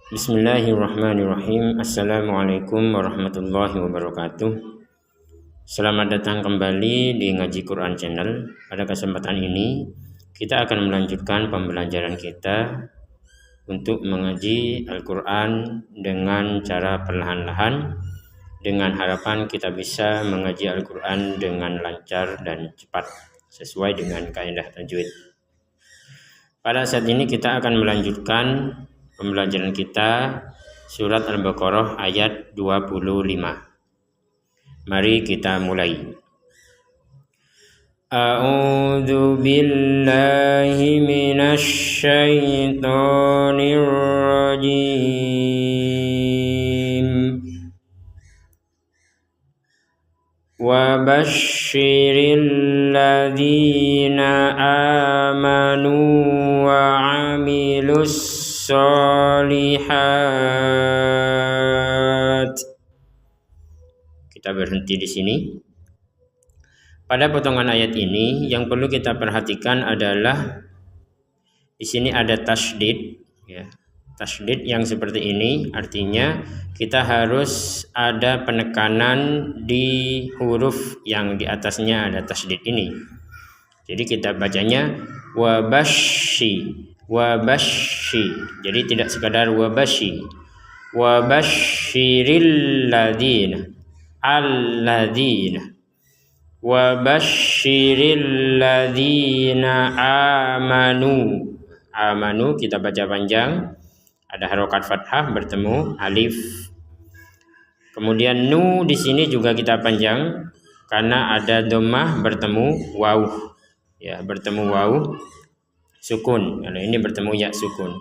Bismillahirrahmanirrahim. Assalamualaikum warahmatullahi wabarakatuh. Selamat datang kembali di Ngaji Quran Channel. Pada kesempatan ini kita akan melanjutkan pembelajaran kita untuk mengaji Al-Quran dengan cara perlahan-lahan, dengan harapan kita bisa mengaji Al-Quran dengan lancar dan cepat sesuai dengan kaidah tajwid. Pada saat ini kita akan melanjutkan pembelajaran kita surat Al-Baqarah ayat 25. Mari kita mulai. A'udzu billahi minasy syaithanir rajim. Wa basyiril ladzina amanu wa 'amilus sholihat. Kita berhenti di sini. Pada potongan ayat ini yang perlu kita perhatikan adalah di sini ada tasydid, ya. Tasydid yang seperti ini artinya kita harus ada penekanan di huruf yang di atasnya ada tasydid ini. Jadi kita bacanya wabashi. Jadi tidak sekadar wabashi. Wabashiril ladzina alladzina. Wabashiril ladzina amanu. Amanu kita baca panjang. Ada harokat fathah bertemu alif. Kemudian nu di sini juga kita panjang karena ada dhammah bertemu waw. Ya, bertemu waw sukun. Kalau ini bertemu ya sukun.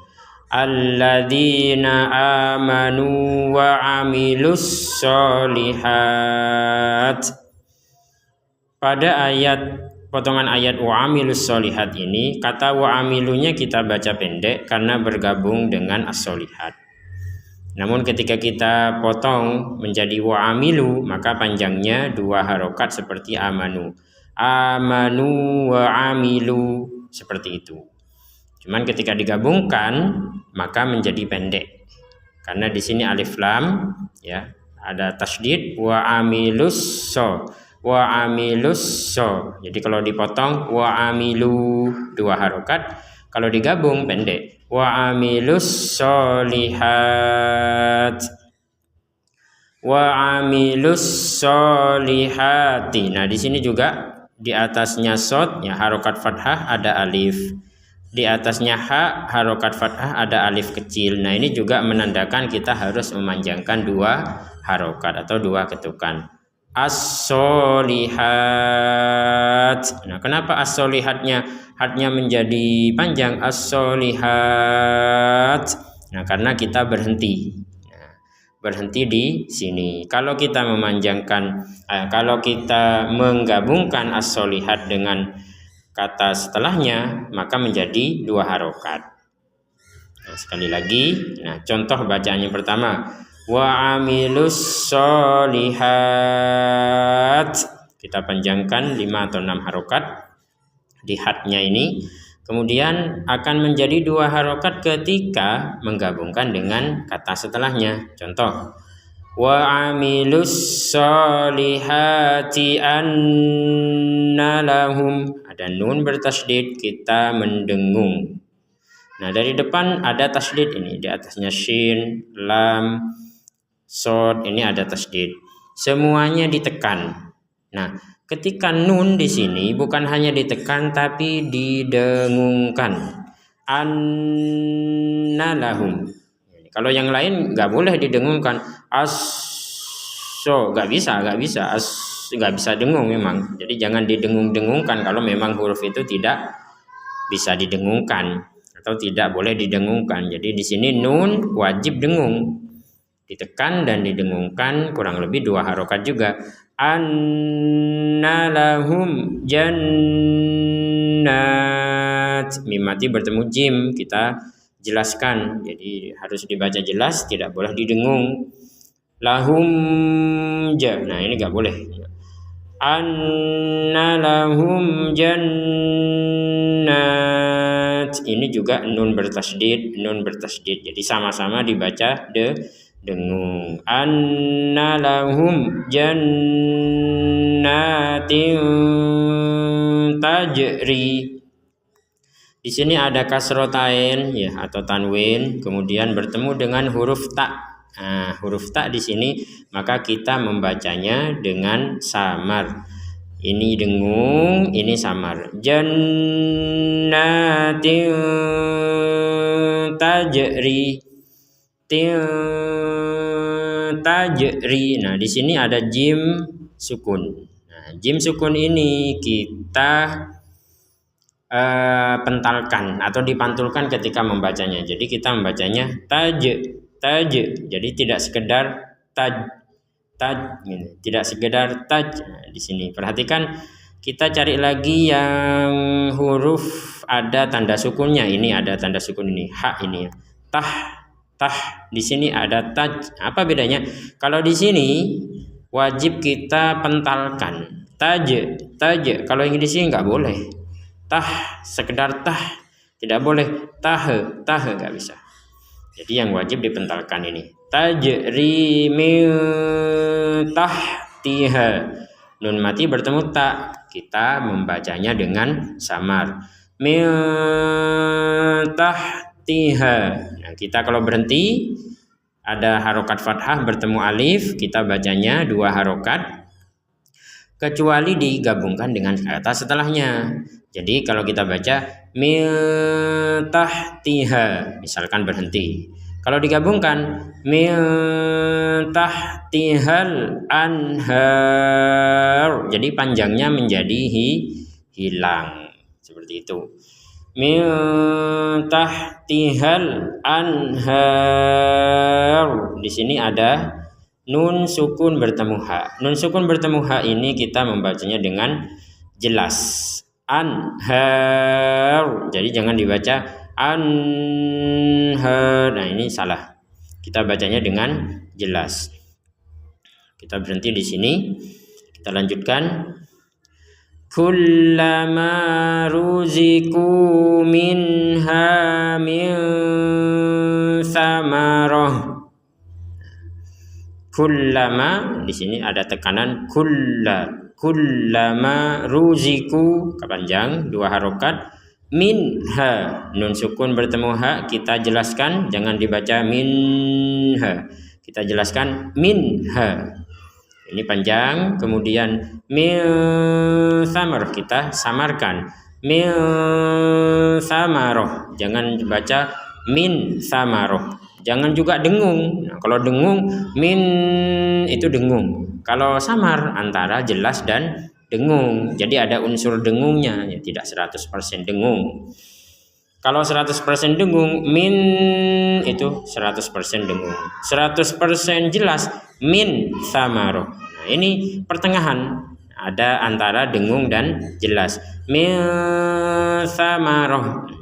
Alladzina amanu wa 'amilus sholihat. Pada ayat potongan ayat wa 'amilus sholihat ini kata wa 'amilunya kita baca pendek karena bergabung dengan as-sholihat. Namun ketika kita potong menjadi wa 'amilu maka panjangnya dua harokat seperti amanu. Amanu wa 'amilu seperti itu. Cuman ketika digabungkan maka menjadi pendek. Karena di sini alif lam ya, ada tasydid wa 'amilus so. Wa 'amilus so. Jadi kalau dipotong wa 'amilu dua harokat, kalau digabung pendek. Wa 'amilus sholihat. Wa 'amilus sholihati. Nah, di sini juga di atasnya shod ya harokat fathah ada alif. Di atasnya ha harokat fathah ada alif kecil. Nah, ini juga menandakan kita harus memanjangkan dua harokat atau dua ketukan. As-sholihat. Nah, kenapa as-sholihatnya hatnya menjadi panjang as-sholihat? Nah, karena kita berhenti. Berhenti di sini. Kalau kita memanjangkan, kalau kita menggabungkan as-sholihat dengan kata setelahnya, maka menjadi dua harokat. Nah, sekali lagi, nah contoh bacaan yang pertama, wa 'amilus sholihat. Kita panjangkan 5 atau 6 harokat di hatnya ini. Kemudian akan menjadi dua harokat ketika menggabungkan dengan kata setelahnya. Contoh, wa 'amilus sholihati anna lahum. Ada nun bertasydid, kita mendengung. Nah, dari depan ada tasydid ini, di atasnya shin, lam, shod, ini ada tasydid. Semuanya ditekan. Nah, ketika nun di sini bukan hanya ditekan tapi didengungkan. Anna lahum. Kalau yang lain nggak boleh didengungkan. Nggak bisa. Nggak bisa dengung memang. Jadi jangan didengung-dengungkan kalau memang huruf itu tidak bisa didengungkan atau tidak boleh didengungkan. Jadi di sini nun wajib dengung, ditekan dan didengungkan kurang lebih dua harokat juga. Anna lahum jannat. Mim mati bertemu jim, kita jelaskan. Jadi harus dibaca jelas, tidak boleh didengung. Lahum nah ini nggak boleh. Anna lahum jannat ini juga nun bertasydid. Jadi sama-sama dibaca dengung. Anna lahum jannatin tajri. Di sini ada kasrotain ya atau tanwin, kemudian bertemu dengan huruf ta. Nah, huruf ta di sini maka kita membacanya dengan samar. Ini dengung, ini samar. Jannatin tajri. Tajri. Nah, di sini ada jim sukun. Nah, jim sukun ini kita pentalkan atau dipantulkan ketika membacanya. Jadi kita membacanya taj. Jadi tidak sekedar taj, tidak sekedar taj. Nah, di sini perhatikan, kita cari lagi yang huruf ada tanda sukunnya. Ini ada tanda sukun ini, ha ini. Tah. Di sini ada taj. Apa bedanya? Kalau di sini wajib kita pentalkan taj. Kalau yang di sini nggak boleh. Tah, sekedar tah, tidak boleh. Tah nggak bisa. Jadi yang wajib dipentalkan ini. Tajri min tahtiha. Nun mati bertemu ta, kita membacanya dengan samar. Min tahtiha. Nah, kita kalau berhenti ada harokat fathah bertemu alif, kita bacanya 2 harokat, kecuali digabungkan dengan kata setelahnya. Jadi kalau kita baca min tahtiha, misalkan berhenti. Kalau digabungkan min tahtihal anhar, jadi panjangnya menjadi hilang. Seperti itu. Min tahtihal anhar. Di sini ada nun sukun bertemu ha. Nun sukun bertemu ha ini kita membacanya dengan jelas. Anhar. Jadi jangan dibaca anhar. Nah, ini salah. Kita bacanya dengan jelas. Kita berhenti di sini. Kita lanjutkan. Kullama ruziku minha min samarah. Kullama, di sini ada tekanan kullama ruziku, kepanjang 2 harokat, minha, nun sukun bertemu ha, kita jelaskan, jangan dibaca minha, kita jelaskan minha, ini panjang. Kemudian min samar, kita samarkan, min samaroh, jangan baca min samaroh. Jangan juga dengung. Nah, kalau dengung min itu dengung. Kalau samar antara jelas dan dengung. Jadi ada unsur dengungnya, ya, tidak 100% dengung. Kalau 100% dengung, min itu 100% dengung. 100% jelas, min samaroh. Nah, ini pertengahan, ada antara dengung dan jelas. Min samaroh.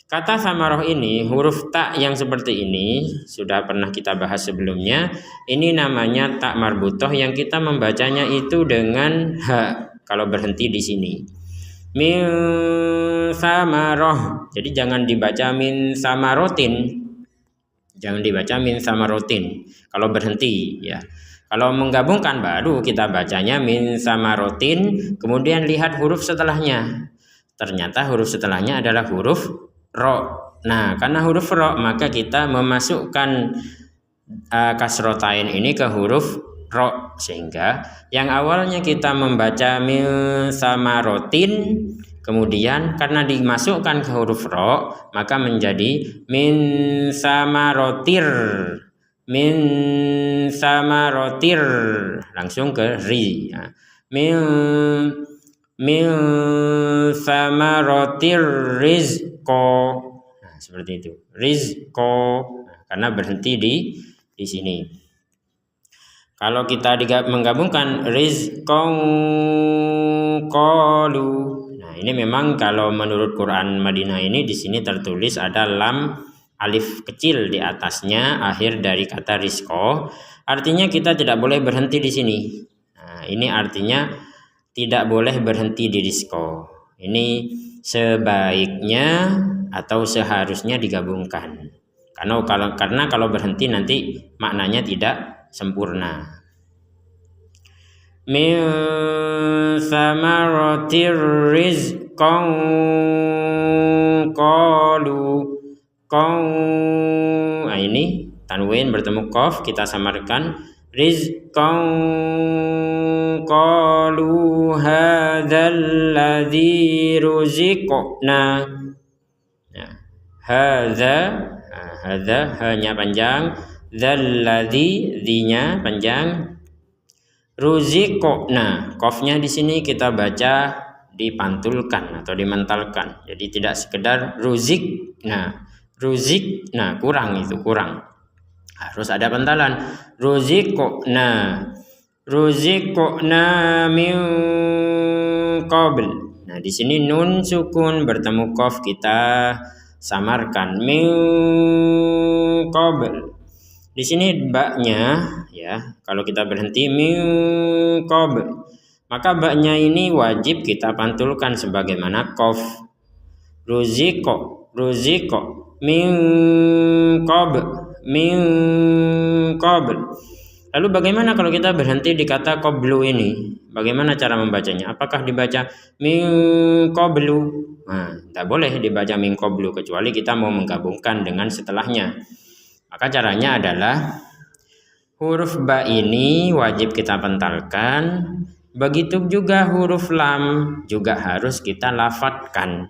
Kata samaroh ini, huruf ta yang seperti ini sudah pernah kita bahas sebelumnya. Ini namanya ta marbutoh yang kita membacanya itu dengan ha kalau berhenti di sini. Min samaroh. Jadi jangan dibaca min samarotin. Jangan dibaca min samarotin kalau berhenti, ya. Kalau menggabungkan baru kita bacanya min samarotin, kemudian lihat huruf setelahnya. Ternyata huruf setelahnya adalah huruf ro. Nah, karena huruf ro maka kita memasukkan kasrotain ini ke huruf ro, sehingga yang awalnya kita membaca min samarotin, kemudian karena dimasukkan ke huruf ro maka menjadi min samarotir, langsung ke ri. Nah, min samarotir rizqo. Nah, seperti itu, rizqo. Nah, karena berhenti di sini. Kalau kita menggabungkan rizqon qalu. Nah, ini memang kalau menurut Quran Madinah ini di sini tertulis ada lam alif kecil di atasnya akhir dari kata rizqo. Artinya kita tidak boleh berhenti di sini. Nah, ini artinya tidak boleh berhenti di rizqo. Ini sebaiknya atau seharusnya digabungkan. Karena kalau berhenti nanti maknanya tidak sempurna. Min samaratir rizqan qalu. Nah ini tanwin bertemu qaf, kita samarkan. Rizqan qalu hadzal ladzi ruziqna. Ya, hadza hanya panjang, dzalladzi dzinya panjang, ruziqna qafnya di sini kita baca dipantulkan atau dimentalkan. Jadi tidak sekedar ruzikna, kurang, harus ada pentalan. Ruziqna min qabl. Nah di sini nun sukun bertemu qaf, kita samarkan min qabl. Di sini baknya ya, kalau kita berhenti min qabl, maka baknya ini wajib kita pantulkan sebagaimana qaf. Ruziqo min qabl. Lalu bagaimana kalau kita berhenti di kata qablu ini? Bagaimana cara membacanya? Apakah dibaca min qablu? Nah, tidak boleh dibaca min qablu kecuali kita mau menggabungkan dengan setelahnya. Maka caranya adalah huruf ba ini wajib kita pentalkan. Begitu juga huruf lam juga harus kita lafadzkan.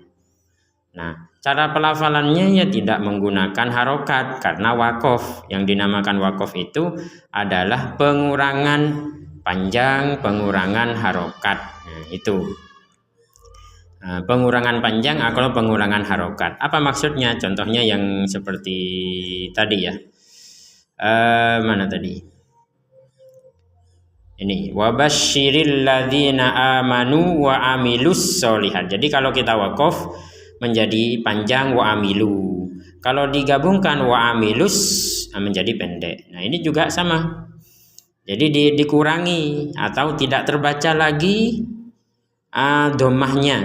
Nah, cara pelafalannya ya tidak menggunakan harokat karena wakof. Yang dinamakan wakof itu adalah pengurangan panjang, pengurangan harokat. Nah, itu pengurangan panjang atau pengurangan harokat. Apa maksudnya? Contohnya yang seperti tadi ya. Mana tadi? Ini wabasyiril ladzina amanu wa amilus sholihat. Jadi kalau kita wakof menjadi panjang wa amilu. Kalau digabungkan wa amilus menjadi pendek. Nah, ini juga sama. Jadi dikurangi atau tidak terbaca lagi dhammahnya.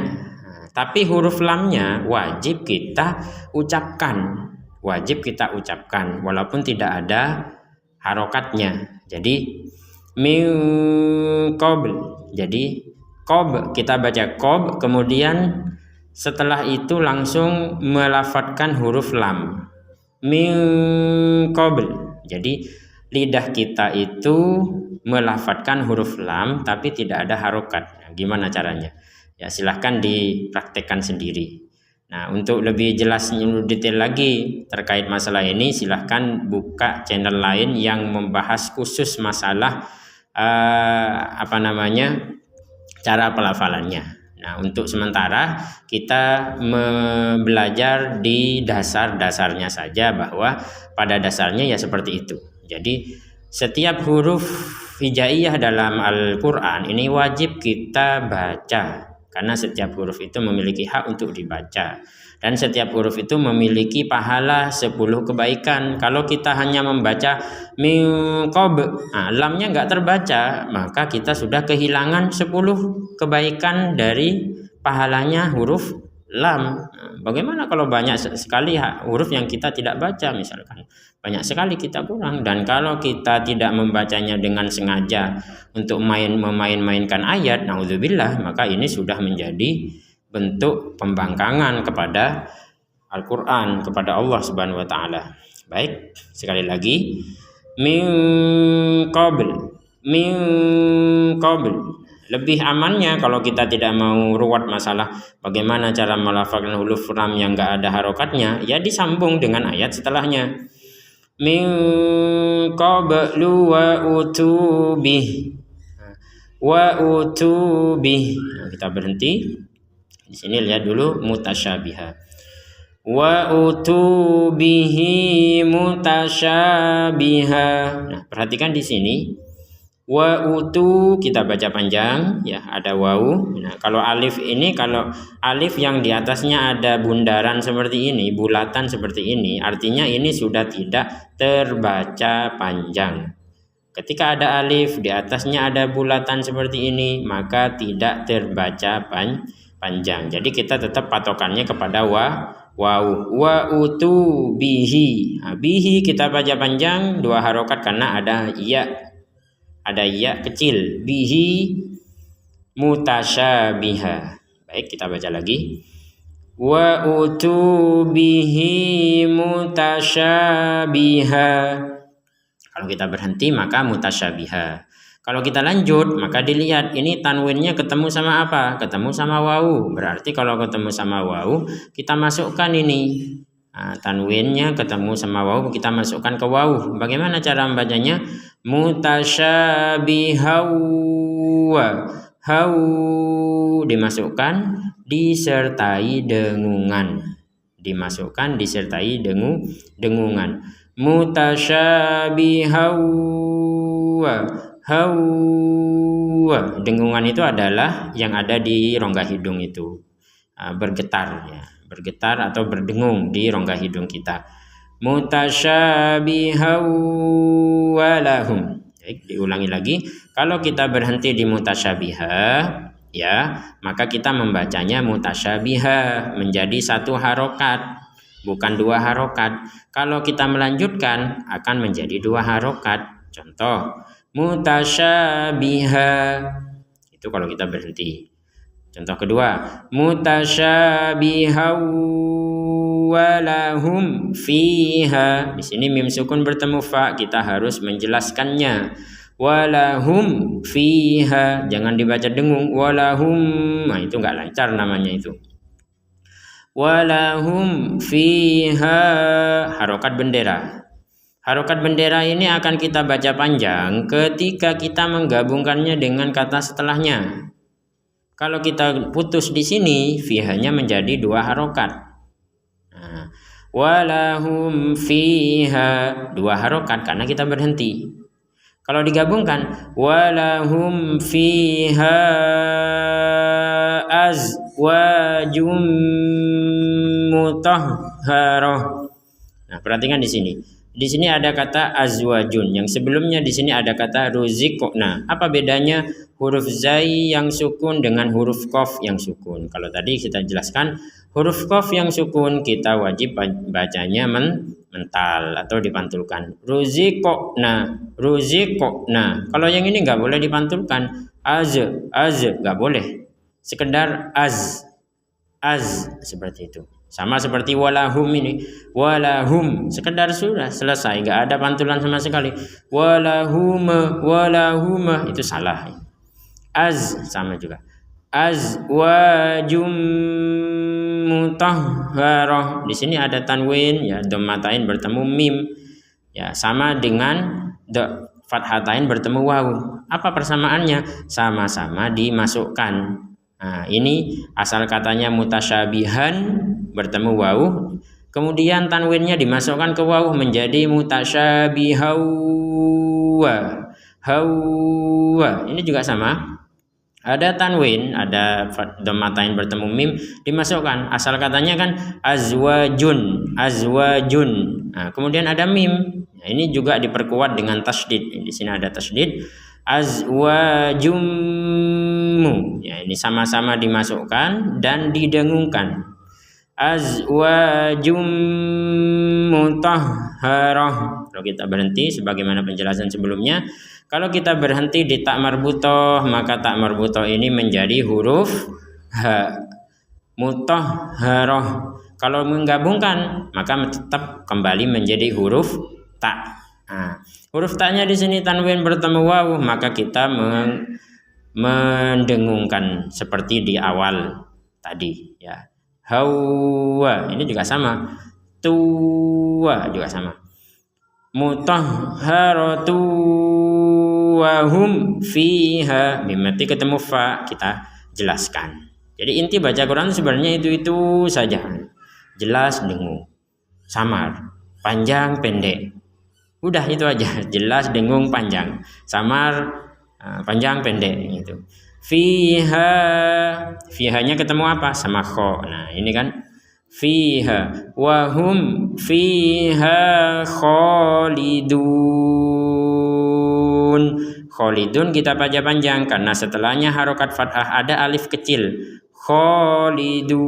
Tapi huruf lamnya wajib kita ucapkan. Walaupun tidak ada harokatnya. Jadi min qabl. Jadi qob kita baca qob, kemudian setelah itu langsung melafadzkan huruf lam. Min qabl. Jadi lidah kita itu melafadzkan huruf lam tapi tidak ada harokat. Nah, gimana caranya? Ya silahkan dipraktekkan sendiri. Nah, untuk lebih jelas detail lagi terkait masalah ini, silahkan buka channel lain yang membahas khusus masalah cara pelafalannya. Nah, untuk sementara kita belajar di dasar-dasarnya saja, bahwa pada dasarnya ya seperti itu. Jadi setiap huruf hijaiyah dalam Al-Quran ini wajib kita baca, karena setiap huruf itu memiliki hak untuk dibaca, dan setiap huruf itu memiliki pahala 10 kebaikan. Kalau kita hanya membaca min qab, lamnya nggak terbaca, maka kita sudah kehilangan 10 kebaikan dari pahalanya huruf lam. Bagaimana kalau banyak sekali huruf yang kita tidak baca, misalkan banyak sekali kita kurang. Dan kalau kita tidak membacanya dengan sengaja untuk memain-mainkan ayat, naudzubillah, maka ini sudah menjadi bentuk pembangkangan kepada Al-Quran, kepada Allah Subhanahu wa Ta'ala. Baik, sekali lagi, min qabl. Lebih amannya kalau kita tidak mau ruwet masalah bagaimana cara melafalkan huruf lam yang enggak ada harokatnya, ya disambung dengan ayat setelahnya. Min qablu wa utubih. Nah, kita berhenti. Di sini lihat dulu mutasyabiha. Wa utubihi mutasyabiha. Nah, perhatikan di sini. Wa utu kita baca panjang ya, ada wawu. Nah, kalau alif yang di atasnya ada bundaran seperti ini, bulatan seperti ini, artinya ini sudah tidak terbaca panjang. Ketika ada alif di atasnya ada bulatan seperti ini, maka tidak terbaca panjang. Jadi kita tetap patokannya kepada wau. Wa utu bihi. Nah, bihi kita baca panjang 2 harokat karena ada ya. Ada ya kecil. Bihi mutasyabiha. Baik, kita baca lagi. Wa utu bihi mutasyabiha. Kalau kita berhenti maka mutasyabiha. Kalau kita lanjut maka dilihat ini tanwinnya ketemu sama apa? Ketemu sama wawu. Berarti kalau ketemu sama wawu kita masukkan ini. Nah, tanwinnya ketemu sama wawu kita masukkan ke wawu. Bagaimana cara membacanya? Mutasyabihau. Hau dimasukkan disertai dengungan. Dimasukkan disertai dengungan. Mutasyabihau. Hau. Dengungan itu adalah yang ada di rongga hidung itu. Bergetar ya. Bergetar atau berdengung di rongga hidung kita. Mutasyabihau walahum. Diulangi lagi. Kalau kita berhenti di mutasyabihah ya, maka kita membacanya mutasyabihah menjadi 1 harokat, bukan 2 harokat. Kalau kita melanjutkan akan menjadi 2 harokat. Contoh mutasyabihah. Itu kalau kita berhenti. Contoh kedua, mutasyabihau walahum fiha. Di sini mim sukun bertemu fa, kita harus menjelaskannya. Walahum fiha, jangan dibaca dengung. Walahum, nah itu nggak lancar namanya itu. Walahum fiha, harokat bendera. Harokat bendera ini akan kita baca panjang ketika kita menggabungkannya dengan kata setelahnya. Kalau kita putus di sini, fihanya menjadi 2 harokat. Nah, walahum fiha 2 harokat karena kita berhenti. Kalau digabungkan walahum fiha azwajum mutahharah. Nah, perhatikan di sini. Di sini ada kata azwajun, yang sebelumnya di sini ada kata ruziqna. Apa bedanya huruf zai yang sukun dengan huruf qaf yang sukun? Kalau tadi kita jelaskan huruf qaf yang sukun kita wajib bacanya mental atau dipantulkan. Ruziqna, ruziqna. Kalau yang ini nggak boleh dipantulkan. Az nggak boleh. Sekedar az seperti itu. Sama seperti walahum ini. Walahum sekedar sudah selesai, nggak ada pantulan sama sekali. Walahum itu salah. Az sama juga. Azwajum mutahharah. Di sini ada tanwin ya, dhammatain bertemu mim. Ya, sama dengan fathatain bertemu wawu. Apa persamaannya? Sama-sama dimasukkan. Nah, ini asal katanya mutasyabihan bertemu wawu, kemudian tanwinnya dimasukkan ke wawu menjadi mutasyabihau. Ini juga sama. Ada tanwin, ada dhammatain bertemu mim dimasukkan. Asal katanya kan azwajun. Nah, kemudian ada mim. Nah, ini juga diperkuat dengan tasydid. Di sini ada tasydid. Azwajummu. Ya, ini sama-sama dimasukkan dan didengungkan. Azwajum mutahharah. Kalau kita berhenti sebagaimana penjelasan sebelumnya, kalau kita berhenti di tak marbutoh, maka tak marbutoh ini menjadi huruf ha. Mutahharah. Kalau menggabungkan maka tetap kembali menjadi huruf ta. Nah, huruf ta-nya di sini tanwin bertemu wawu, maka kita mendengungkan seperti di awal tadi ya. Hawa ini juga sama. Tuwa juga sama. Mutahharatu wa hum fiha. Mimati ketemu fa, kita jelaskan. Jadi inti baca Quran sebenarnya itu saja. Jelas, dengung, samar, panjang, pendek. Udah itu aja, jelas, dengung, panjang, samar, panjang, pendek gitu. Fiha-nya ketemu apa? Sama kho. Nah, ini kan fiha wa hum fiha khalidun. Khalidun kita baca panjang karena setelahnya harokat fathah ada alif kecil. khalidun.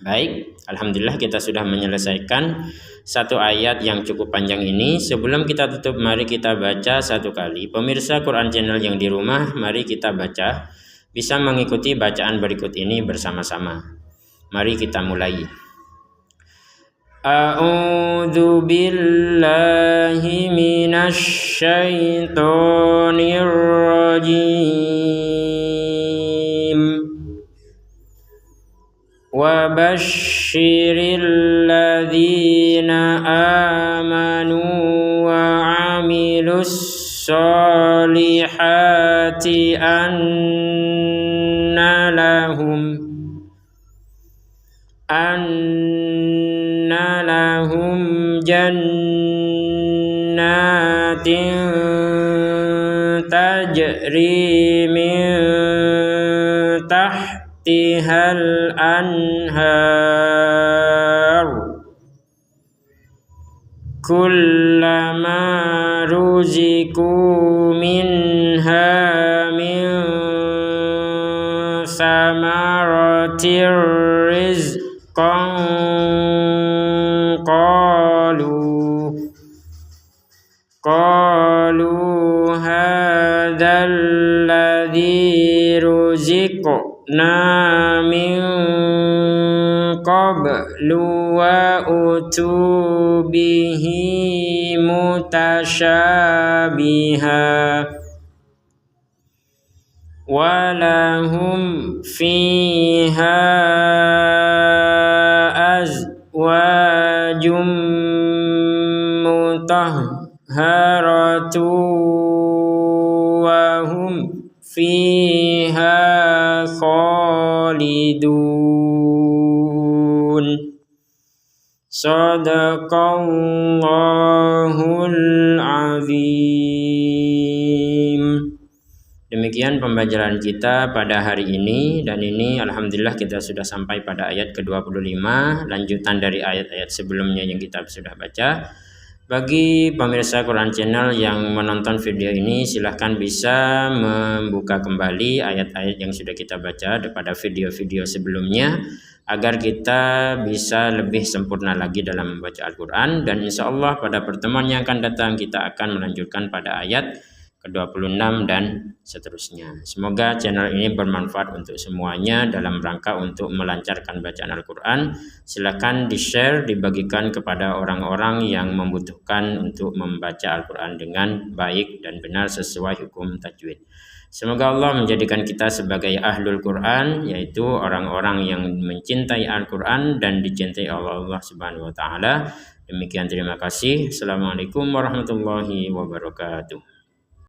Baik, alhamdulillah kita sudah menyelesaikan satu ayat yang cukup panjang ini. Sebelum kita tutup, mari kita baca satu kali. Pemirsa Quran Channel yang di rumah, mari kita baca. Bisa mengikuti bacaan berikut ini bersama-sama. Mari kita mulai. A'udzu billahi minasy syaithanir rajim. Wa basyiril ladzina amanu wa 'amilus solihati anna lahum jannatin tajri min tahtihal anhar kullama ruziku minha min samaratir rizqan qalu hadzal ladzi ruziqna min qablu wa utu bihi mutasyabiha walahum fiha azwajum mutahharatu wa hum fiha khalidun. Shadaqallahul azim. Demikian pembelajaran kita pada hari ini, dan ini alhamdulillah kita sudah sampai pada ayat ke-25, lanjutan dari ayat-ayat sebelumnya yang kita sudah baca. Bagi pemirsa Quran Channel yang menonton video ini, silahkan bisa membuka kembali ayat-ayat yang sudah kita baca pada video-video sebelumnya agar kita bisa lebih sempurna lagi dalam membaca Al-Quran. Dan insya Allah pada pertemuan yang akan datang kita akan melanjutkan pada ayat ke-26 dan seterusnya. Semoga channel ini bermanfaat untuk semuanya dalam rangka untuk melancarkan bacaan Al-Quran. Silakan di-share, dibagikan kepada orang-orang yang membutuhkan untuk membaca Al-Quran dengan baik dan benar sesuai hukum tajwid. Semoga Allah menjadikan kita sebagai ahlul Quran, yaitu orang-orang yang mencintai Al-Quran dan dicintai Allah Subhanahu wa Ta'ala. Demikian, terima kasih. Assalamualaikum warahmatullahi wabarakatuh.